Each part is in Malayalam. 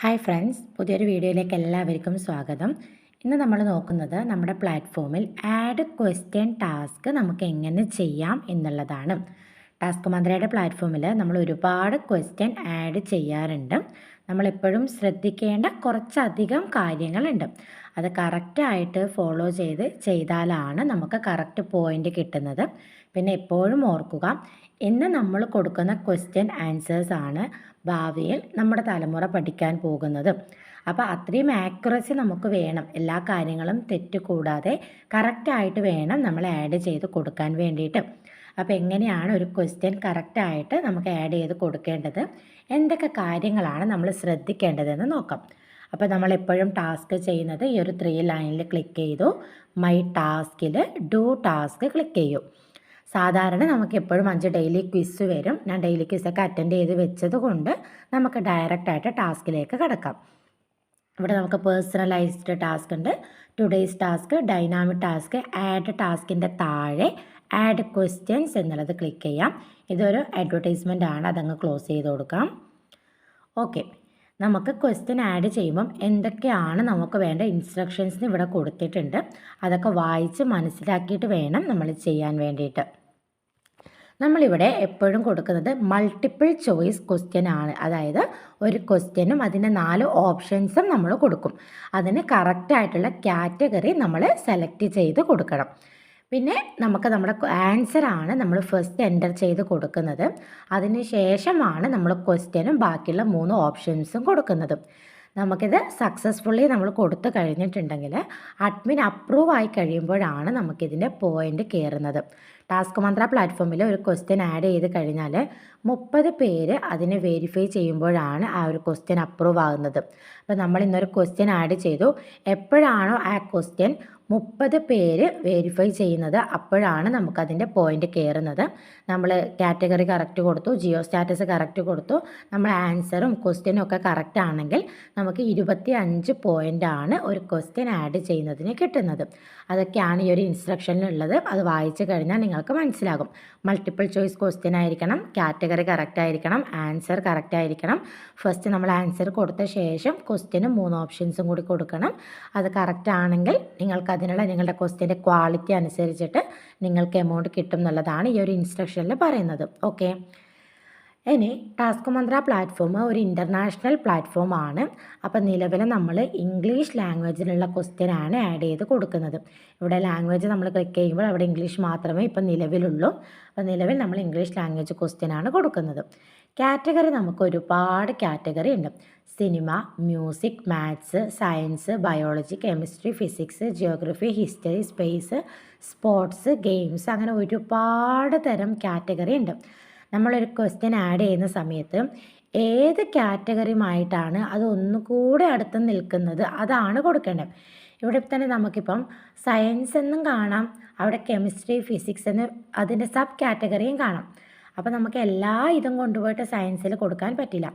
ഹായ് ഫ്രണ്ട്സ്, പുതിയൊരു വീഡിയോയിലേക്ക് എല്ലാവർക്കും സ്വാഗതം. ഇന്ന് നമ്മൾ നോക്കുന്നത് നമ്മുടെ പ്ലാറ്റ്ഫോമിൽ ആഡ് ക്വസ്റ്റ്യൻ ടാസ്ക് നമുക്ക് എങ്ങനെ ചെയ്യാം എന്നുള്ളതാണ്. ടാസ്ക് മന്ത്രയുടെ പ്ലാറ്റ്ഫോമിൽ നമ്മൾ ഒരുപാട് ക്വസ്റ്റ്യൻ ആഡ് ചെയ്യാറുണ്ട്. നമ്മളെപ്പോഴും ശ്രദ്ധിക്കേണ്ട കുറച്ചധികം കാര്യങ്ങളുണ്ട്. അത് കറക്റ്റായിട്ട് ഫോളോ ചെയ്താലാണ് നമുക്ക് കറക്റ്റ് പോയിൻ്റ് കിട്ടുന്നത്. പിന്നെ എപ്പോഴും ഓർക്കുക, ഇന്ന് നമ്മൾ കൊടുക്കുന്ന ക്വസ്റ്റ്യൻ ആൻസേഴ്സാണ് ഭാവിയിൽ നമ്മുടെ തലമുറ പഠിക്കാൻ പോകുന്നത്. അപ്പോൾ അത്രയും ആക്യുറസി നമുക്ക് വേണം. എല്ലാ കാര്യങ്ങളും തെറ്റ് കൂടാതെ കറക്റ്റായിട്ട് വേണം നമ്മൾ ആഡ് ചെയ്ത് കൊടുക്കാൻ വേണ്ടിയിട്ട്. അപ്പോൾ എങ്ങനെയാണ് ഒരു ക്വസ്റ്റ്യൻ കറക്റ്റായിട്ട് നമുക്ക് ആഡ് ചെയ്ത് കൊടുക്കേണ്ടത്, എന്തൊക്കെ കാര്യങ്ങളാണ് നമ്മൾ ശ്രദ്ധിക്കേണ്ടതെന്ന് നോക്കാം. അപ്പോൾ നമ്മളെപ്പോഴും ടാസ്ക് ചെയ്യുന്നത് ഈ ഒരു 3 ലൈനിൽ ക്ലിക്ക് ചെയ്തു മൈ ടാസ്കിൽ ഡു ടാസ്ക് ക്ലിക്ക് ചെയ്യൂ. സാധാരണ നമുക്ക് എപ്പോഴും 5 ഡെയിലി ക്വിസ് വരും. ഞാൻ ഡെയിലി ക്വിസൊക്കെ അറ്റൻഡ് ചെയ്ത് വെച്ചത് കൊണ്ട് നമുക്ക് ഡയറക്റ്റായിട്ട് ടാസ്കിലേക്ക് കിടക്കാം. ഇവിടെ നമുക്ക് പേഴ്സണലൈസ്ഡ് ടാസ്ക് ഉണ്ട്, today's task, dynamic task, add ടാസ്കിൻ്റെ താഴെ ആഡ് ക്വസ്റ്റ്യൻസ് എന്നുള്ളത് ക്ലിക്ക് ചെയ്യാം. ഇതൊരു അഡ്വർടൈസ്മെൻ്റ് ആണ്, അതങ്ങ് ക്ലോസ് ചെയ്ത് കൊടുക്കാം. ഓക്കെ, നമുക്ക് ക്വസ്റ്റ്യൻ ആഡ് ചെയ്യുമ്പം എന്തൊക്കെയാണ് നമുക്ക് വേണ്ട ഇൻസ്ട്രക്ഷൻസ് ഇവിടെ കൊടുത്തിട്ടുണ്ട്. അതൊക്കെ വായിച്ച് മനസ്സിലാക്കിയിട്ട് വേണം നമ്മൾ ചെയ്യാൻ വേണ്ടിയിട്ട്. നമ്മളിവിടെ എപ്പോഴും കൊടുക്കുന്നത് മൾട്ടിപ്പിൾ ചോയ്സ് ക്വസ്റ്റ്യൻ ആണ്. അതായത് ഒരു ക്വസ്റ്റ്യനും അതിൻ്റെ 4 ഓപ്ഷൻസും നമ്മൾ കൊടുക്കും. അതിന് കറക്റ്റായിട്ടുള്ള കാറ്റഗറി നമ്മൾ സെലക്ട് ചെയ്ത് കൊടുക്കണം. പിന്നെ നമുക്ക് നമ്മുടെ ആൻസറാണ് നമ്മൾ ഫസ്റ്റ് എൻ്റർ ചെയ്ത് കൊടുക്കുന്നത്. അതിന് ശേഷമാണ് നമ്മൾ ക്വസ്റ്റ്യനും ബാക്കിയുള്ള 3 ഓപ്ഷൻസും കൊടുക്കുന്നത്. നമുക്കിത് സക്സസ്ഫുള്ളി നമ്മൾ കൊടുത്തു കഴിഞ്ഞിട്ടുണ്ടെങ്കിൽ അഡ്മിൻ അപ്രൂവ് ആയി കഴിയുമ്പോഴാണ് നമുക്കിതിൻ്റെ പോയിൻ്റ് കയറുന്നത്. ടാസ്ക് മന്ത്ര പ്ലാറ്റ്ഫോമിൽ ഒരു ക്വസ്റ്റ്യൻ ആഡ് ചെയ്ത് കഴിഞ്ഞാൽ 30 പേര് അതിനെ വെരിഫൈ ചെയ്യുമ്പോഴാണ് ആ ഒരു ക്വസ്റ്റ്യൻ അപ്രൂവ് ആകുന്നത്. അപ്പോൾ നമ്മൾ ഇന്നൊരു ക്വസ്റ്റ്യൻ ആഡ് ചെയ്തു, എപ്പോഴാണോ ആ ക്വസ്റ്റ്യൻ 30 പേര് വെരിഫൈ ചെയ്യുന്നത് അപ്പോഴാണ് നമുക്കതിൻ്റെ പോയിൻ്റ് കയറുന്നത്. നമ്മൾ കാറ്റഗറി കറക്റ്റ് കൊടുത്തു, ജിയോ സ്റ്റാറ്റസ് കറക്റ്റ് കൊടുത്തു, നമ്മൾ ആൻസറും ക്വസ്റ്റ്യനും ഒക്കെ കറക്റ്റ് ആണെങ്കിൽ നമുക്ക് 25 പോയിൻ്റാണ് ഒരു ക്വസ്റ്റ്യൻ ആഡ് ചെയ്യുന്നതിന് കിട്ടുന്നത്. അതൊക്കെയാണ് ഈ ഒരു ഇൻസ്ട്രക്ഷനിലുള്ളത്. അത് വായിച്ചു കഴിഞ്ഞാൽ നിങ്ങൾക്ക് മനസ്സിലാകും. മൾട്ടിപ്പിൾ ചോയ്സ് ക്വസ്റ്റ്യൻ ആയിരിക്കണം, കാറ്റഗറി കറക്റ്റ് ആയിരിക്കണം, ആൻസർ കറക്റ്റ് ആയിരിക്കണം. ഫസ്റ്റ് നമ്മൾ ആൻസർ കൊടുത്ത ശേഷം ക്വസ്റ്റ്യനും 3 ഓപ്ഷൻസും കൂടി കൊടുക്കണം. അത് കറക്റ്റ് ആണെങ്കിൽ നിങ്ങൾക്ക് അതിനുള്ള നിങ്ങളുടെ ക്വസ്റ്റ്യൻ്റെ ക്വാളിറ്റി അനുസരിച്ചിട്ട് നിങ്ങൾക്ക് എമൗണ്ട് കിട്ടും എന്നുള്ളതാണ് ഈ ഒരു ഇൻസ്ട്രക്ഷനിൽ പറയുന്നത്. ഓക്കെ, ഇനി ടാസ്ക് മന്ത്ര പ്ലാറ്റ്ഫോം ഒരു ഇൻ്റർനാഷണൽ പ്ലാറ്റ്ഫോം ആണ്. അപ്പോൾ നിലവിൽ നമ്മൾ ഇംഗ്ലീഷ് ലാംഗ്വേജിലുള്ള ക്വസ്റ്റ്യൻ ആണ് ആഡ് ചെയ്ത് കൊടുക്കുന്നത്. ഇവിടെ ലാംഗ്വേജ് നമ്മൾ ക്ലിക്ക് ചെയ്യുമ്പോൾ അവിടെ ഇംഗ്ലീഷ് മാത്രമേ ഇപ്പം നിലവിലുള്ളൂ. അപ്പോൾ നിലവിൽ നമ്മൾ ഇംഗ്ലീഷ് ലാംഗ്വേജ് ക്വസ്റ്റ്യൻ ആണ് കൊടുക്കുന്നത്. കാറ്റഗറി നമുക്ക് ഒരുപാട് കാറ്റഗറി ഉണ്ട്. Cinema, music, maths, science, biology, chemistry, physics, geography, history, space, sports, games, അങ്ങനെ ഒരുപാട് തരം കാറ്റഗറി ഉണ്ട്. നമ്മളൊരു ക്വസ്റ്റ്യൻ ആഡ് ചെയ്യുന്ന സമയത്ത് ഏത് കാറ്റഗറിയുമായിട്ടാണ് അത് ഒന്നുകൂടെ അടുത്ത് നിൽക്കുന്നത് അതാണ് കൊടുക്കേണ്ടത്. ഇവിടെ തന്നെ നമുക്കിപ്പം സയൻസ് എന്നും കാണാം, അവിടെ കെമിസ്ട്രി, ഫിസിക്സ് എന്ന് അതിൻ്റെ സബ് കാറ്റഗറിയും കാണാം. അപ്പോൾ നമുക്ക് എല്ലാ ഇതും കൊണ്ടുപോയിട്ട് സയൻസിൽ കൊടുക്കാൻ പറ്റില്ല.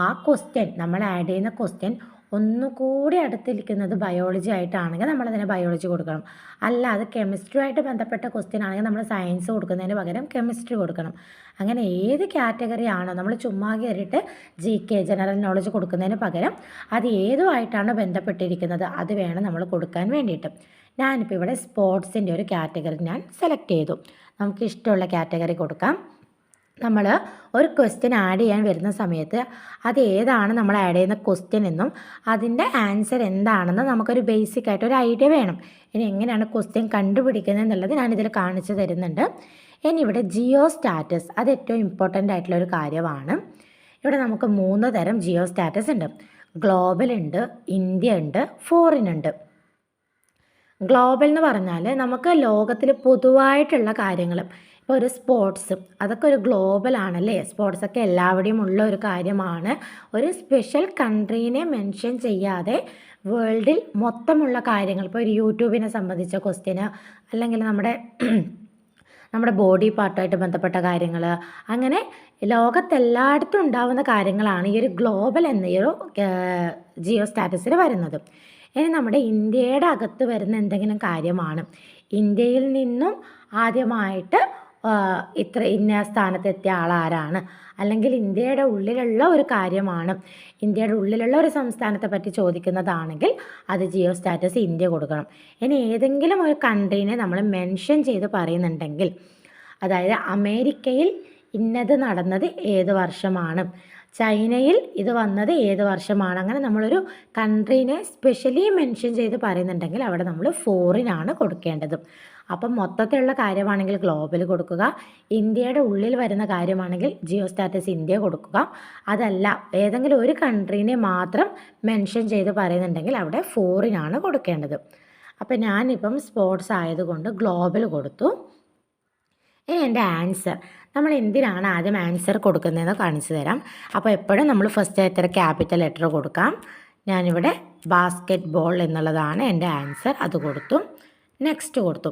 ആ ക്വസ്റ്റ്യൻ നമ്മൾ ആഡ് ചെയ്യുന്ന ക്വസ്റ്റ്യൻ ഒന്നുകൂടി അടുത്തിരിക്കുന്നത് ബയോളജി ആയിട്ടാണെങ്കിൽ നമ്മളതിനെ ബയോളജി കൊടുക്കണം. അല്ല, അത് കെമിസ്ട്രി ആയിട്ട് ബന്ധപ്പെട്ട ക്വസ്റ്റ്യൻ ആണെങ്കിൽ നമ്മൾ സയൻസ് കൊടുക്കുന്നതിന് പകരം കെമിസ്ട്രി കൊടുക്കണം. അങ്ങനെ ഏത് കാറ്റഗറി ആണോ നമ്മൾ ചുമ്മാ കയറിയിട്ട് GK ജനറൽ നോളജ് കൊടുക്കുന്നതിന് പകരം അത് ഏതുമായിട്ടാണ് ബന്ധപ്പെട്ടിരിക്കുന്നത് അത് വേണം നമ്മൾ കൊടുക്കാൻ വേണ്ടിയിട്ട്. ഞാനിപ്പോൾ ഇവിടെ സ്പോർട്സിൻ്റെ ഒരു കാറ്റഗറി ഞാൻ സെലക്ട് ചെയ്തു. നമുക്ക് ഇഷ്ടമുള്ള കാറ്റഗറി കൊടുക്കാം. നമ്മൾ ഒരു ക്വസ്റ്റ്യൻ ആഡ് ചെയ്യാൻ വരുന്ന സമയത്ത് അത് ഏതാണ് നമ്മൾ ആഡ് ചെയ്യുന്ന ക്വസ്റ്റ്യൻ എന്നും അതിൻ്റെ ആൻസർ എന്താണെന്ന് നമുക്കൊരു ബേസിക് ആയിട്ട് ഒരു ഐഡിയ വേണം. ഇനി എങ്ങനെയാണ് ക്വസ്റ്റ്യൻ കണ്ടുപിടിക്കുന്നത് എന്നുള്ളത് ഞാനിതിൽ കാണിച്ചു തരുന്നുണ്ട്. ഇനി ഇവിടെ ജിയോ സ്റ്റാറ്റസ്, അത് ഏറ്റവും ഇമ്പോർട്ടൻ്റ് ആയിട്ടുള്ളൊരു കാര്യമാണ്. ഇവിടെ നമുക്ക് 3 തരം ജിയോ സ്റ്റാറ്റസ് ഉണ്ട്. ഗ്ലോബൽ ഉണ്ട്, ഇന്ത്യ ഉണ്ട്, ഫോറിൻ ഉണ്ട്. ഗ്ലോബൽ എന്ന് പറഞ്ഞാൽ നമുക്ക് ലോകത്തിൽ പൊതുവായിട്ടുള്ള കാര്യങ്ങളും, ഇപ്പോൾ ഒരു സ്പോർട്സ് അതൊക്കെ ഒരു ഗ്ലോബൽ ആണല്ലേ. സ്പോർട്സൊക്കെ എല്ലാവിടെയും ഉള്ള ഒരു കാര്യമാണ്. ഒരു സ്പെഷ്യൽ കൺട്രീനെ മെൻഷൻ ചെയ്യാതെ വേൾഡിൽ മൊത്തമുള്ള കാര്യങ്ങൾ, ഇപ്പോൾ ഒരു യൂട്യൂബിനെ സംബന്ധിച്ച ക്വസ്റ്റ്യന്, അല്ലെങ്കിൽ നമ്മുടെ ബോഡി പാർട്ടുമായിട്ട് ബന്ധപ്പെട്ട കാര്യങ്ങൾ, അങ്ങനെ ലോകത്തെല്ലായിടത്തും ഉണ്ടാകുന്ന കാര്യങ്ങളാണ് ഈ ഒരു ഗ്ലോബൽ എന്ന ഈ ഒരു ജിയോ സ്റ്റാറ്റസിൽ വരുന്നത്. ഇനി നമ്മുടെ ഇന്ത്യയുടെ അകത്ത് വരുന്ന എന്തെങ്കിലും കാര്യമാണ്, ഇന്ത്യയിൽ നിന്നും ആദ്യമായിട്ട് ഇത്ര ഇന്ന സ്ഥാനത്തെത്തിയ ആളാരാണ്, അല്ലെങ്കിൽ ഇന്ത്യയുടെ ഉള്ളിലുള്ള ഒരു കാര്യമാണ്, ഇന്ത്യയുടെ ഉള്ളിലുള്ള ഒരു സംസ്ഥാനത്തെ പറ്റി ചോദിക്കുന്നതാണെങ്കിൽ അത് ജിയോ സ്റ്റാറ്റസ് ഇന്ത്യ കൊടുക്കണം. ഇനി ഏതെങ്കിലും ഒരു കൺട്രീനെ നമ്മൾ മെൻഷൻ ചെയ്ത് പറയുന്നുണ്ടെങ്കിൽ, അതായത് അമേരിക്കയിൽ ഇന്നത് നടന്നത് ഏത് വർഷമാണ്, ചൈനയിൽ ഇത് വന്നത് ഏത് വർഷമാണ്, അങ്ങനെ നമ്മളൊരു കൺട്രീനെ സ്പെഷ്യലി മെൻഷൻ ചെയ്ത് പറയുന്നുണ്ടെങ്കിൽ അവിടെ നമ്മൾ ഫോറിനാണ് കൊടുക്കേണ്ടത്. അപ്പം മൊത്തത്തിലുള്ള കാര്യമാണെങ്കിൽ ഗ്ലോബൽ കൊടുക്കുക, ഇന്ത്യയുടെ ഉള്ളിൽ വരുന്ന കാര്യമാണെങ്കിൽ ജിയോ സ്റ്റാറ്റസ് ഇന്ത്യ കൊടുക്കുക. അതല്ല ഏതെങ്കിലും ഒരു കൺട്രീനെ മാത്രം മെൻഷൻ ചെയ്ത് പറയുന്നുണ്ടെങ്കിൽ അവിടെ ഫോറിനാണ് കൊടുക്കേണ്ടത്. അപ്പം ഞാനിപ്പം സ്പോർട്സ് ആയതുകൊണ്ട് ഗ്ലോബൽ കൊടുത്തു. ഇനി എൻ്റെ ആൻസർ, നമ്മൾ എന്തിനാണ് ആദ്യം ആൻസർ കൊടുക്കുന്നതെന്ന് കാണിച്ചു തരാം. അപ്പോൾ എപ്പോഴും നമ്മൾ ഫസ്റ്റ് എത്ര ക്യാപിറ്റൽ ലെറ്റർ കൊടുക്കാം. ഞാനിവിടെ ബാസ്കറ്റ് ബോൾ എന്നുള്ളതാണ് എൻ്റെ ആൻസർ, അത് കൊടുത്തു. നെക്സ്റ്റ് കൊടുത്തു.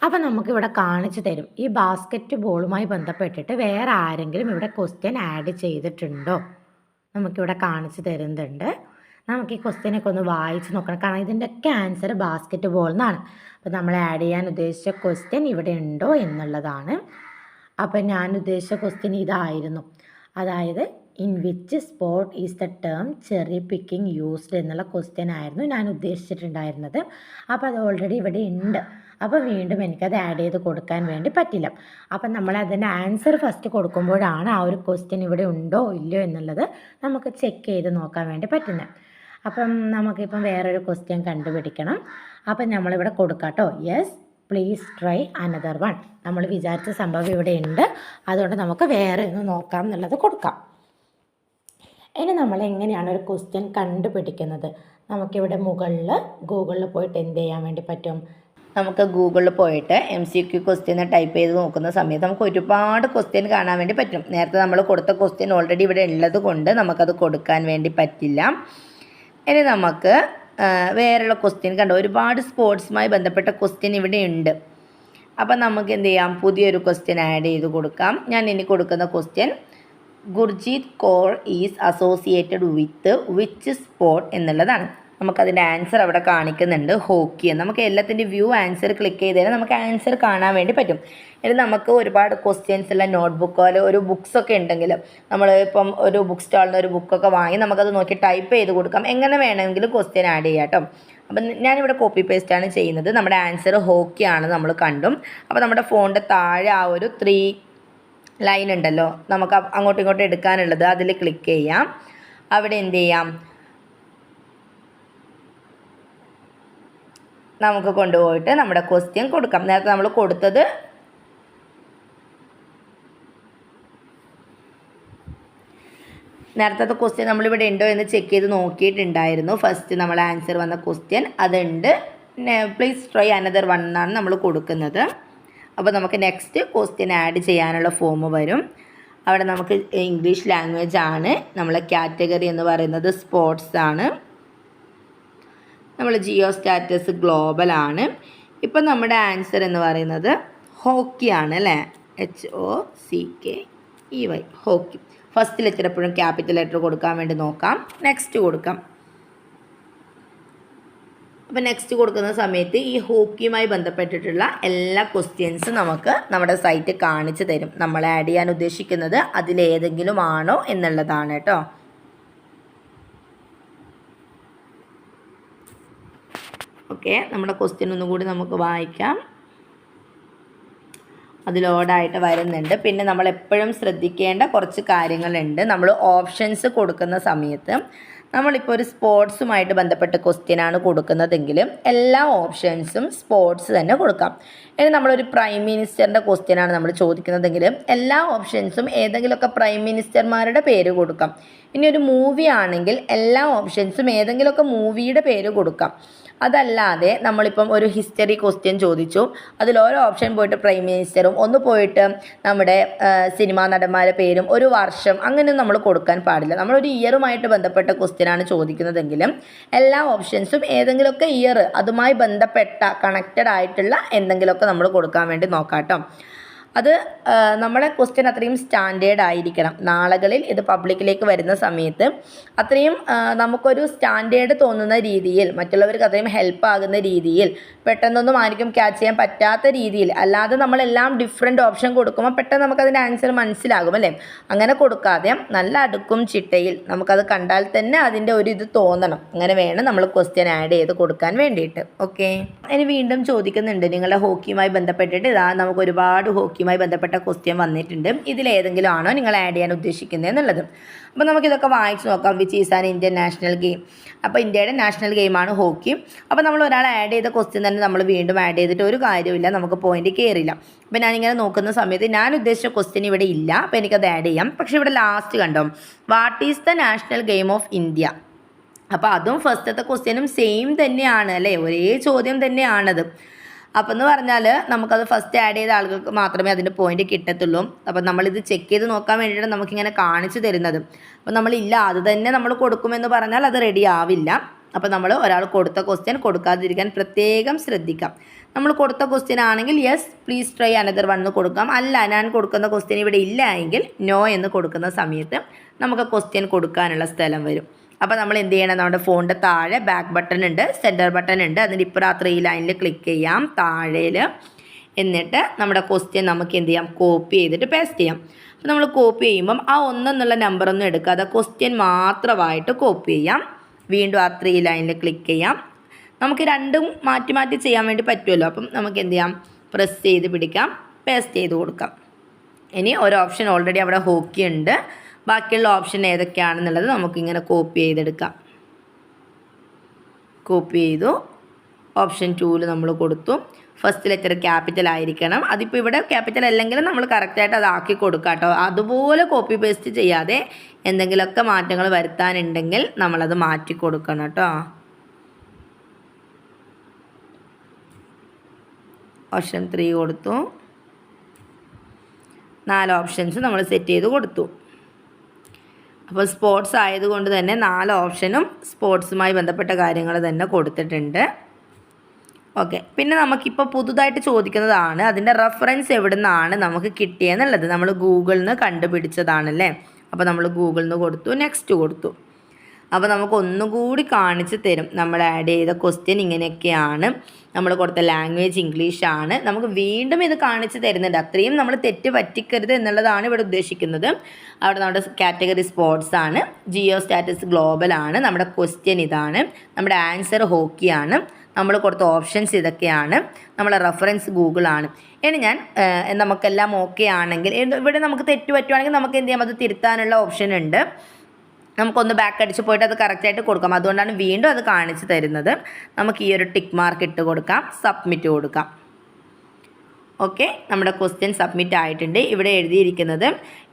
അപ്പോൾ നമുക്കിവിടെ കാണിച്ചു തരും ഈ ബാസ്കറ്റ് ബോളുമായി ബന്ധപ്പെട്ടിട്ട് വേറെ ആരെങ്കിലും ഇവിടെ ക്വസ്റ്റ്യൻ ആഡ് ചെയ്തിട്ടുണ്ടോ, നമുക്കിവിടെ കാണിച്ചു തരുന്നുണ്ട്. നമുക്ക് ഈ ക്വസ്റ്റ്യനൊക്കെ ഒന്ന് വായിച്ച് നോക്കണം, കാരണം ഇതിൻ്റെയൊക്കെ ആൻസർ ബാസ്കറ്റ് ബോൾ എന്നാണ്. അപ്പോൾ നമ്മൾ ആഡ് ചെയ്യാൻ ഉദ്ദേശിച്ച ക്വസ്റ്റ്യൻ ഇവിടെ ഉണ്ടോ എന്നുള്ളതാണ്. അപ്പം ഞാൻ ഉദ്ദേശിച്ച ക്വസ്റ്റ്യൻ ഇതായിരുന്നു, അതായത് in which sport is the term cherry picking used എന്നുള്ള ക്വസ്റ്റ്യൻ ആയിരുന്നു ഞാൻ ഉദ്ദേശിച്ചിട്ടുണ്ടായിരുന്നത്. അപ്പോൾ അത് ഓൾറെഡി ഇവിടെ ഉണ്ട്. അപ്പോൾ വീണ്ടും എനിക്കത് ആഡ് ചെയ്ത് കൊടുക്കാൻ വേണ്ടി പറ്റില്ല. അപ്പം നമ്മൾ അതിൻ്റെ ആൻസർ ഫസ്റ്റ് കൊടുക്കുമ്പോഴാണ് ആ ഒരു ക്വസ്റ്റ്യൻ ഇവിടെ ഉണ്ടോ ഇല്ലയോ എന്നുള്ളത് നമുക്ക് ചെക്ക് ചെയ്ത് നോക്കാൻ വേണ്ടി പറ്റുന്നത്. അപ്പം നമുക്കിപ്പം വേറൊരു ക്വസ്റ്റ്യൻ കണ്ടുപിടിക്കണം. അപ്പം നമ്മളിവിടെ കൊടുക്കാം കേട്ടോ, yes please try another one. നമ്മൾ വിചാരിച്ച സംഭവം ഇവിടെ ഉണ്ട്, അതുകൊണ്ട് നമുക്ക് വേറെ ഒന്ന് നോക്കാം എന്നുള്ളത് കൊടുക്കാം. ഇനി നമ്മൾ എങ്ങനെയാണ് ഒരു ക്വസ്റ്റ്യൻ കണ്ടുപിടിക്കുന്നത്? നമുക്കിവിടെ മുകളിൽ ഗൂഗിളിൽ പോയിട്ട് എന്ത് ചെയ്യാൻ വേണ്ടി പറ്റും? നമുക്ക് ഗൂഗിളിൽ പോയിട്ട് MCQ ക്വസ്റ്റ്യൻ ടൈപ്പ് ചെയ്ത് നോക്കുന്ന സമയത്ത് നമുക്ക് ഒരുപാട് ക്വസ്റ്റ്യൻ കാണാൻ വേണ്ടി പറ്റും. നേരത്തെ നമ്മൾ കൊടുത്ത ക്വസ്റ്റ്യൻ ഓൾറെഡി ഇവിടെ ഉള്ളത് കൊണ്ട് നമുക്കത് കൊടുക്കാൻ വേണ്ടി പറ്റില്ല. ഇനി നമുക്ക് വേറെയുള്ള ക്വസ്റ്റ്യൻ കണ്ടോ, ഒരുപാട് സ്പോർട്സുമായി ബന്ധപ്പെട്ട ക്വസ്റ്റ്യൻ ഇവിടെ ഉണ്ട്. അപ്പം നമുക്ക് എന്ത് ചെയ്യാം, പുതിയൊരു ക്വസ്റ്റ്യൻ ആഡ് ചെയ്ത് കൊടുക്കാം. ഞാൻ ഇനി കൊടുക്കുന്ന question Gurjeet Kaur is associated with which sport എന്നുള്ളതാണ്. നമുക്കതിൻ്റെ ആൻസർ അവിടെ കാണിക്കുന്നുണ്ട്, ഹോക്കി എന്ന്. നമുക്ക് എല്ലാത്തിൻ്റെ വ്യൂ ആൻസർ ക്ലിക്ക് ചെയ്ത് കഴിഞ്ഞാൽ നമുക്ക് ആൻസർ കാണാൻ വേണ്ടി പറ്റും. ഇനി നമുക്ക് ഒരുപാട് ക്വസ്റ്റ്യൻസ് ഉള്ള നോട്ട്ബുക്കോ അല്ലെങ്കിൽ ഒരു ബുക്സൊക്കെ ഉണ്ടെങ്കിൽ നമ്മൾ ഇപ്പം ഒരു ബുക്ക് സ്റ്റാളിൽ നിന്ന് ഒരു ബുക്കൊക്കെ വാങ്ങി നമുക്കത് നോക്കി ടൈപ്പ് ചെയ്ത് കൊടുക്കാം. എങ്ങനെ വേണമെങ്കിലും ക്വസ്റ്റ്യൻ ആഡ് ചെയ്യാം കേട്ടോ. അപ്പം ഞാനിവിടെ കോപ്പി പേസ്റ്റാണ് ചെയ്യുന്നത്. നമ്മുടെ ആൻസർ ഹോക്കിയാണ് നമ്മൾ കണ്ടും. അപ്പോൾ നമ്മുടെ ഫോണിൻ്റെ താഴെ ആ ഒരു 3 ലൈൻ ഉണ്ടല്ലോ, നമുക്ക് അങ്ങോട്ടും ഇങ്ങോട്ടും എടുക്കാനുള്ളത്, അതിൽ ക്ലിക്ക് ചെയ്യാം. അവിടെ എന്ത് ചെയ്യാം, നമുക്ക് കൊണ്ടുപോയിട്ട് നമ്മുടെ ക്വസ്റ്റ്യൻ കൊടുക്കാം. നേരത്തെ നമ്മൾ കൊടുത്തത് നേരത്തെ ക്വസ്റ്റ്യൻ നമ്മളിവിടെ ഉണ്ടോ എന്ന് ചെക്ക് ചെയ്ത് നോക്കിയിട്ടുണ്ടായിരുന്നു. ഫസ്റ്റ് നമ്മൾ ആൻസർ വന്ന ക്വസ്റ്റ്യൻ അതുണ്ട്. പ്ലീസ് ട്രൈ അനദർ വൺ എന്നാണ് നമ്മൾ കൊടുക്കുന്നത്. അപ്പോൾ നമുക്ക് നെക്സ്റ്റ് ക്വസ്റ്റ്യൻ ആഡ് ചെയ്യാനുള്ള ഫോം വരും. അവിടെ നമുക്ക് ഇംഗ്ലീഷ് ലാംഗ്വേജ് ആണ്. നമ്മളെ കാറ്റഗറി എന്ന് പറയുന്നത് സ്പോർട്സ് ആണ്. നമ്മൾ ജിയോ സ്റ്റാറ്റസ് ഗ്ലോബൽ ആണ്. ഇപ്പം നമ്മുടെ ആൻസർ എന്ന് പറയുന്നത് ഹോക്കിയാണ് അല്ലേ, HOCKEY, ഹോക്കി. ഫസ്റ്റ് ലെറ്റർ എപ്പോഴും ക്യാപിറ്റൽ ലെറ്റർ കൊടുക്കാൻ വേണ്ടി നോക്കാം. നെക്സ്റ്റ് കൊടുക്കാം. അപ്പോൾ നെക്സ്റ്റ് കൊടുക്കുന്ന സമയത്ത് ഈ ഹോക്കിയുമായി ബന്ധപ്പെട്ടിട്ടുള്ള എല്ലാ ക്വസ്റ്റ്യൻസും നമുക്ക് നമ്മുടെ സൈറ്റ് കാണിച്ചു തരും. നമ്മൾ ആഡ് ചെയ്യാൻ ഉദ്ദേശിക്കുന്നത് അതിലേതെങ്കിലും ആണോ എന്നുള്ളതാണ് കേട്ടോ. ഓക്കെ, നമ്മുടെ ക്വസ്റ്റ്യൻ ഒന്നുകൂടി നമുക്ക് വായിക്കാം. അത് ലോഡായിട്ട് വരുന്നുണ്ട്. പിന്നെ നമ്മൾ എപ്പോഴും ശ്രദ്ധിക്കേണ്ട കുറച്ച് കാര്യങ്ങളുണ്ട്. നമ്മൾ ഓപ്ഷൻസ് കൊടുക്കുന്ന സമയത്ത് നമ്മളിപ്പോൾ ഒരു സ്പോർട്സുമായിട്ട് ബന്ധപ്പെട്ട ക്വസ്റ്റ്യനാണ് കൊടുക്കുന്നതെങ്കിൽ എല്ലാ ഓപ്ഷൻസും സ്പോർട്സ് തന്നെ കൊടുക്കാം. ഇനി നമ്മളൊരു പ്രൈം മിനിസ്റ്ററിൻ്റെ ക്വസ്റ്റ്യനാണ് നമ്മൾ ചോദിക്കുന്നതെങ്കിൽ എല്ലാ ഓപ്ഷൻസും ഏതെങ്കിലുമൊക്കെ പ്രൈം മിനിസ്റ്റർമാരുടെ പേര് കൊടുക്കാം. ഇനി ഒരു മൂവി ആണെങ്കിൽ എല്ലാ ഓപ്ഷൻസും ഏതെങ്കിലുമൊക്കെ മൂവിയുടെ പേര് കൊടുക്കാം. അതല്ലാതെ നമ്മളിപ്പം ഒരു ഹിസ്റ്ററി ക്വസ്റ്റ്യൻ ചോദിച്ചു, അതിൽ ഓരോ ഓപ്ഷൻ പോയിട്ട് പ്രൈം മിനിസ്റ്ററും ഒന്ന് പോയിട്ട് നമ്മുടെ സിനിമാ നടന്മാരുടെ പേരും ഒരു വർഷം അങ്ങനെയൊന്നും നമ്മൾ കൊടുക്കാൻ പാടില്ല. നമ്മളൊരു ഇയറുമായിട്ട് ബന്ധപ്പെട്ട ക്വസ്റ്റ്യനാണ് ചോദിക്കുന്നതെങ്കിലും എല്ലാ ഓപ്ഷൻസും ഏതെങ്കിലുമൊക്കെ ഇയർ അതുമായി ബന്ധപ്പെട്ട കണക്റ്റഡ് ആയിട്ടുള്ള എന്തെങ്കിലുമൊക്കെ നമ്മൾ കൊടുക്കാൻ വേണ്ടി നോക്കാം കേട്ടോ. അത് നമ്മളെ ക്വസ്റ്റ്യൻ അത്രയും സ്റ്റാൻഡേർഡ് ആയിരിക്കണം. നാളുകളിൽ ഇത് പബ്ലിക്കിലേക്ക് വരുന്ന സമയത്ത് അത്രയും നമുക്കൊരു സ്റ്റാൻഡേർഡ് തോന്നുന്ന രീതിയിൽ, മറ്റുള്ളവർക്ക് അത്രയും ഹെൽപ്പ് ആകുന്ന രീതിയിൽ, പെട്ടെന്നൊന്നും ആർക്കും ക്യാച്ച് ചെയ്യാൻ പറ്റാത്ത രീതിയിൽ, അല്ലാതെ നമ്മളെല്ലാം ഡിഫറെൻറ്റ് ഓപ്ഷൻ കൊടുക്കുമ്പോൾ പെട്ടെന്ന് നമുക്കതിൻ്റെ ആൻസർ മനസ്സിലാകും അല്ലേ. അങ്ങനെ കൊടുക്കാതെ നല്ല അടുക്കും ചിട്ടയിൽ നമുക്കത് കണ്ടാൽ തന്നെ അതിൻ്റെ ഒരു ഇത് തോന്നണം. അങ്ങനെ വേണം നമ്മൾ ക്വസ്റ്റ്യൻ ആഡ് ചെയ്ത് കൊടുക്കാൻ വേണ്ടിയിട്ട്. ഓക്കെ, ഇനി വീണ്ടും ചോദിക്കുന്നുണ്ട് നിങ്ങളുടെ ഹോക്കിയുമായി ബന്ധപ്പെട്ടിട്ട്. ഇതാ നമുക്ക് ഒരുപാട് ഹോക്കിയുമായി ബന്ധപ്പെട്ട ക്വസ്റ്റ്യൻ വന്നിട്ടുണ്ട്. ഇതിലേതെങ്കിലും ആണോ നിങ്ങൾ ആഡ് ചെയ്യാൻ ഉദ്ദേശിക്കുന്നത് എന്നുള്ളത്. അപ്പോൾ നമുക്കിതൊക്കെ വായിച്ച് നോക്കാം. Which is an Indian national game. അപ്പോൾ ഇന്ത്യയുടെ നാഷണൽ ഗെയിമാണ് ഹോക്കി. അപ്പോൾ നമ്മൾ ഒരാൾ ആഡ് ചെയ്ത ക്വസ്റ്റ്യൻ തന്നെ നമ്മൾ വീണ്ടും ആഡ് ചെയ്തിട്ട് ഒരു കാര്യമില്ല, നമുക്ക് പോയിന്റ് കയറില്ല. അപ്പോൾ ഞാനിങ്ങനെ നോക്കുന്ന സമയത്ത് ഞാൻ ഉദ്ദേശിച്ച ക്വസ്റ്റ്യൻ ഇവിടെ ഇല്ല. അപ്പോൾ എനിക്കത് ആഡ് ചെയ്യാം. പക്ഷേ ഇവിടെ ലാസ്റ്റ് കണ്ടോ, what is the national game of India. അപ്പോൾ അതും ഫസ്റ്റത്തെ ക്വസ്റ്റ്യനും സെയിം തന്നെയാണ് അല്ലേ, ഒരേ ചോദ്യം തന്നെയാണത്. അപ്പോൾ എന്ന് പറഞ്ഞാൽ നമുക്കത് ഫസ്റ്റ് ആഡ് ചെയ്ത ആളുകൾക്ക് മാത്രമേ അതിൻ്റെ പോയിന്റ് കിട്ടത്തുള്ളൂ. അപ്പോൾ നമ്മളിത് ചെക്ക് ചെയ്ത് നോക്കാൻ വേണ്ടിയിട്ട് നമുക്കിങ്ങനെ കാണിച്ചു തരുന്നത്. അപ്പോൾ നമ്മളില്ല അത് തന്നെ നമ്മൾ കൊടുക്കുമെന്ന് പറഞ്ഞാൽ അത് റെഡി ആവില്ല. അപ്പോൾ നമ്മൾ ഒരാൾ കൊടുത്ത ക്വസ്റ്റ്യൻ കൊടുക്കാതിരിക്കാൻ പ്രത്യേകം ശ്രദ്ധിക്കാം. നമ്മൾ കൊടുത്ത ക്വസ്റ്റ്യൻ ആണെങ്കിൽ yes please try another one എന്ന് കൊടുക്കാം. അല്ല ഞാൻ കൊടുക്കുന്ന ക്വസ്റ്റ്യൻ ഇവിടെ ഇല്ല എങ്കിൽ നോ എന്ന് കൊടുക്കുന്ന സമയത്ത് നമുക്ക് ക്വസ്റ്റ്യൻ കൊടുക്കാനുള്ള സ്ഥലം വരും. അപ്പോൾ നമ്മൾ എന്ത് ചെയ്യണം, നമ്മുടെ ഫോണിൻ്റെ താഴെ ബാക്ക് ബട്ടൺ ഉണ്ട്, സെൻറ്റർ ബട്ടൺ ഉണ്ട്, അതിൻ്റെ ഇപ്പുറത്ത് ഈ ലൈനിൽ ക്ലിക്ക് ചെയ്യാം താഴേൽ. എന്നിട്ട് നമ്മുടെ ക്വസ്റ്റ്യൻ നമുക്ക് എന്ത് ചെയ്യാം, കോപ്പി ചെയ്തിട്ട് പേസ്റ്റ് ചെയ്യാം. അപ്പോൾ നമ്മൾ കോപ്പി ചെയ്യുമ്പം ആ 1 എന്നുള്ള നമ്പറൊന്നും എടുക്കാതെ ക്വസ്റ്റ്യൻ മാത്രമായിട്ട് കോപ്പി ചെയ്യാം. വീണ്ടും ആ 3 ലൈനിൽ ക്ലിക്ക് ചെയ്യാം. നമുക്ക് രണ്ടും മാറ്റി മാറ്റി ചെയ്യാൻ വേണ്ടി പറ്റുമല്ലോ. അപ്പം നമുക്ക് എന്ത് ചെയ്യാം, പ്രസ് ചെയ്ത് പിടിക്കാം, പേസ്റ്റ് ചെയ്ത് കൊടുക്കാം. ഇനി ഒരു ഓപ്ഷൻ ഓൾറെഡി അവിടെ ഹോക്കി ഉണ്ട്, ബാക്കിയുള്ള ഓപ്ഷൻ ഏതൊക്കെയാണെന്നുള്ളത് നമുക്കിങ്ങനെ കോപ്പി ചെയ്തെടുക്കാം. കോപ്പി ചെയ്തു, ഓപ്ഷൻ 2 നമ്മൾ കൊടുത്തു. ഫസ്റ്റ് ലെറ്റർ ക്യാപിറ്റൽ ആയിരിക്കണം. അതിപ്പോൾ ഇവിടെ ക്യാപിറ്റൽ അല്ലെങ്കിലും നമ്മൾ കറക്റ്റായിട്ട് അതാക്കി കൊടുക്കാം കേട്ടോ. അതുപോലെ കോപ്പി പേസ്റ്റ് ചെയ്യാതെ എന്തെങ്കിലുമൊക്കെ മാറ്റങ്ങൾ വരുത്താനുണ്ടെങ്കിൽ നമ്മളത് മാറ്റി കൊടുക്കണം കേട്ടോ. ഓപ്ഷൻ 3 കൊടുത്തു. 4 ഓപ്ഷൻസ് നമ്മൾ സെറ്റ് ചെയ്ത് കൊടുത്തു. അപ്പോൾ സ്പോർട്സ് ആയതുകൊണ്ട് തന്നെ 4 ഓപ്ഷനും സ്പോർട്സുമായി ബന്ധപ്പെട്ട കാര്യങ്ങൾ തന്നെ കൊടുത്തിട്ടുണ്ട്. ഓക്കെ, പിന്നെ നമുക്കിപ്പോൾ പുതുതായിട്ട് ചോദിക്കുന്നതാണ് അതിൻ്റെ റെഫറൻസ് എവിടെ നിന്നാണ് നമുക്ക് കിട്ടിയെന്നുള്ളത്. നമ്മൾ ഗൂഗിളിൽ നിന്ന് കണ്ടുപിടിച്ചതാണല്ലേ. അപ്പോൾ നമ്മൾ ഗൂഗിളിൽ നിന്ന് കൊടുത്തു, നെക്സ്റ്റ് കൊടുത്തു. അപ്പോൾ നമുക്ക് ഒന്നുകൂടി കാണിച്ച് തരും. നമ്മൾ ആഡ് ചെയ്ത ക്വസ്റ്റ്യൻ ഇങ്ങനെയൊക്കെയാണ്, നമ്മൾ കൊടുത്ത ലാംഗ്വേജ് ഇംഗ്ലീഷാണ്. നമുക്ക് വീണ്ടും ഇത് കാണിച്ച് തരുന്നുണ്ട്. അത്രയും നമ്മൾ തെറ്റ് പറ്റിക്കരുത് എന്നുള്ളതാണ് ഇവിടെ ഉദ്ദേശിക്കുന്നത്. അവിടെ നമ്മുടെ കാറ്റഗറി സ്പോർട്സ് ആണ്, ജിയോ സ്റ്റാറ്റസ് ഗ്ലോബൽ ആണ്, നമ്മുടെ ക്വസ്റ്റ്യൻ ഇതാണ്, നമ്മുടെ ആൻസർ ഹോക്കിയാണ്, നമ്മൾ കൊടുത്ത ഓപ്ഷൻസ് ഇതൊക്കെയാണ്, നമ്മളെ റെഫറൻസ് ഗൂഗിളാണ്. ഇനി ഞാൻ നമുക്കെല്ലാം ഓക്കെ ആണെങ്കിൽ ഇവിടെ നമുക്ക് തെറ്റ് പറ്റുവാണെങ്കിൽ നമുക്ക് എന്ത് ചെയ്യാം, അത് തിരുത്താനുള്ള ഓപ്ഷൻ ഉണ്ട്. നമുക്കൊന്ന് ബാക്ക് അടിച്ച് പോയിട്ട് അത് കറക്റ്റായിട്ട് കൊടുക്കാം. അതുകൊണ്ടാണ് വീണ്ടും അത് കാണിച്ച് തരുന്നത്. നമുക്ക് ഈ ഒരു ടിക്ക് മാർക്ക് ഇട്ട് കൊടുക്കാം, സബ്മിറ്റ് കൊടുക്കാം. ഓക്കെ, നമ്മുടെ ക്വസ്റ്റ്യൻ സബ്മിറ്റ് ആയിട്ടുണ്ട്. ഇവിടെ എഴുതിയിരിക്കുന്നത്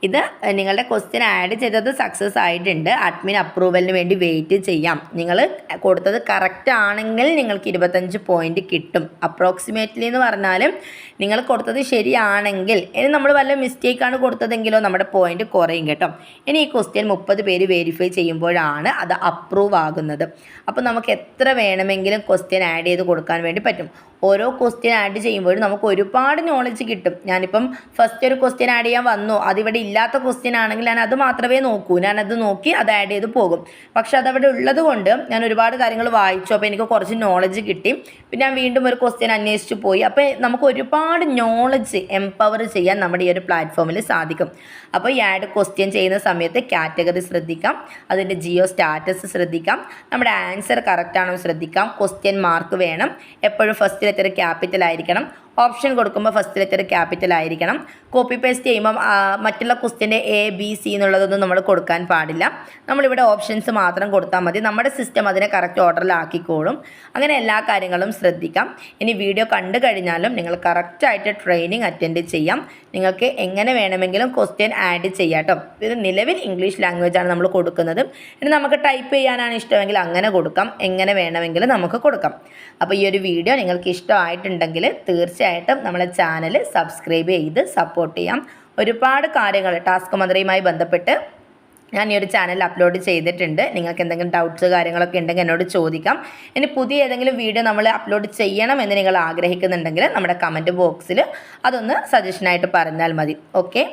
ഇത് നിങ്ങളുടെ ക്വസ്റ്റ്യൻ ആഡ് ചെയ്തത് സക്സസ് ആയിട്ടുണ്ട്, അഡ്മിൻ അപ്രൂവലിന് വേണ്ടി വെയിറ്റ് ചെയ്യാം. നിങ്ങൾ കൊടുത്തത് കറക്റ്റ് ആണെങ്കിൽ നിങ്ങൾക്ക് 25 പോയിൻ്റ് കിട്ടും. അപ്രോക്സിമേറ്റ്ലി എന്ന് പറഞ്ഞാലും നിങ്ങൾ കൊടുത്തത് ശരിയാണെങ്കിൽ, ഇനി നമ്മൾ വല്ല മിസ്റ്റേക്കാണ് കൊടുത്തതെങ്കിലോ നമ്മുടെ പോയിൻ്റ് കുറയും കേട്ടോ. ഇനി ഈ ക്വസ്റ്റ്യൻ 30 പേര് വെരിഫൈ ചെയ്യുമ്പോഴാണ് അത് അപ്രൂവ് ആകുന്നത്. അപ്പോൾ നമുക്ക് എത്ര വേണമെങ്കിലും ക്വസ്റ്റ്യൻ ആഡ് ചെയ്ത് കൊടുക്കാൻ വേണ്ടി പറ്റും. ഓരോ ക്വസ്റ്റ്യൻ ആഡ് ചെയ്യുമ്പോഴും നമുക്ക് ഒരുപാട് നോളജ് കിട്ടും. ഞാനിപ്പം ഫസ്റ്റ് ഒരു ക്വസ്റ്റ്യൻ ആഡ് ചെയ്യാൻ വന്നു, അതിവിടെ ഇല്ലാത്ത ക്വസ്റ്റ്യൻ ആണെങ്കിൽ ഞാൻ അത് മാത്രമേ നോക്കൂ, ഞാനത് നോക്കി അത് ആഡ് ചെയ്ത് പോകും. പക്ഷെ അതവിടെ ഉള്ളത് കൊണ്ട് ഞാൻ ഒരുപാട് കാര്യങ്ങൾ വായിച്ചു, അപ്പോൾ എനിക്ക് കുറച്ച് നോളജ് കിട്ടി. പിന്നെ ഞാൻ വീണ്ടും ഒരു ക്വസ്റ്റ്യൻ അന്വേഷിച്ച് പോയി. അപ്പോൾ നമുക്ക് ഒരുപാട് നോളജ് എംപവർ ചെയ്യാൻ നമ്മുടെ ഈ ഒരു പ്ലാറ്റ്ഫോമിൽ സാധിക്കും. അപ്പോൾ ഈ ആഡ് ക്വസ്റ്റ്യൻ ചെയ്യുന്ന സമയത്ത് കാറ്റഗറി ശ്രദ്ധിക്കാം, അതിൻ്റെ ജിയോ സ്റ്റാറ്റസ് ശ്രദ്ധിക്കാം, നമ്മുടെ ആൻസർ കറക്റ്റ് ആണോ ശ്രദ്ധിക്കാം, ക്വസ്റ്റ്യൻ മാർക്ക് വേണം, എപ്പോഴും ഫസ്റ്റ് ലെറ്റർ ക്യാപിറ്റൽ ആയിരിക്കണം, ഓപ്ഷൻ കൊടുക്കുമ്പോൾ ഫസ്റ്റ് ലെറ്റർ ക്യാപിറ്റൽ ആയിരിക്കണം. കോപ്പി പേസ്റ്റ് ചെയ്യുമ്പം മറ്റുള്ള ക്വസ്റ്റ്യൻ്റെ ABC എന്നുള്ളതൊന്നും നമ്മൾ കൊടുക്കാൻ പാടില്ല. നമ്മളിവിടെ ഓപ്ഷൻസ് മാത്രം കൊടുത്താൽ മതി, നമ്മുടെ സിസ്റ്റം അതിനെ കറക്റ്റ് ഓർഡറിലാക്കിക്കോളും. അങ്ങനെ എല്ലാ കാര്യങ്ങളും ശ്രദ്ധിക്കാം. ഇനി വീഡിയോ കണ്ടു കഴിഞ്ഞാലും നിങ്ങൾ കറക്റ്റായിട്ട് ട്രെയിനിങ് അറ്റൻഡ് ചെയ്യാം. നിങ്ങൾക്ക് എങ്ങനെ വേണമെങ്കിലും ക്വസ്റ്റ്യൻ ആഡ് ചെയ്യാം കേട്ടോ. ഇത് നിലവിൽ ഇംഗ്ലീഷ് ലാംഗ്വേജാണ് നമ്മൾ കൊടുക്കുന്നത്. ഇനി നമുക്ക് ടൈപ്പ് ചെയ്യാനാണ് ഇഷ്ടമെങ്കിൽ അങ്ങനെ കൊടുക്കാം, എങ്ങനെ വേണമെങ്കിലും നമുക്ക് കൊടുക്കാം. അപ്പോൾ ഈ ഒരു വീഡിയോ നിങ്ങൾക്ക് ഇഷ്ടമായിട്ടുണ്ടെങ്കിൽ തീർച്ചയായിട്ടും നമ്മളെ ചാനൽ സബ്സ്ക്രൈബ് ചെയ്ത് സപ്പോർട്ട് ചെയ്യാം. ഒരുപാട് കാര്യങ്ങൾ ടാസ്ക് മന്ത്രിയുമായി ബന്ധപ്പെട്ട് ഞാൻ ഈ ഒരു ചാനലിൽ അപ്ലോഡ് ചെയ്തിട്ടുണ്ട്. നിങ്ങൾക്ക് എന്തെങ്കിലും ഡൗട്ട്സ് കാര്യങ്ങളൊക്കെ ഉണ്ടെങ്കിൽ എന്നോട് ചോദിക്കാം. ഇനി പുതിയ ഏതെങ്കിലും വീഡിയോ നമ്മൾ അപ്ലോഡ് ചെയ്യണം എന്ന് നിങ്ങൾ ആഗ്രഹിക്കുന്നുണ്ടെങ്കിൽ നമ്മുടെ കമൻറ്റ് ബോക്സിൽ അതൊന്ന് സജഷനായിട്ട് പറഞ്ഞാൽ മതി. ഓക്കെ.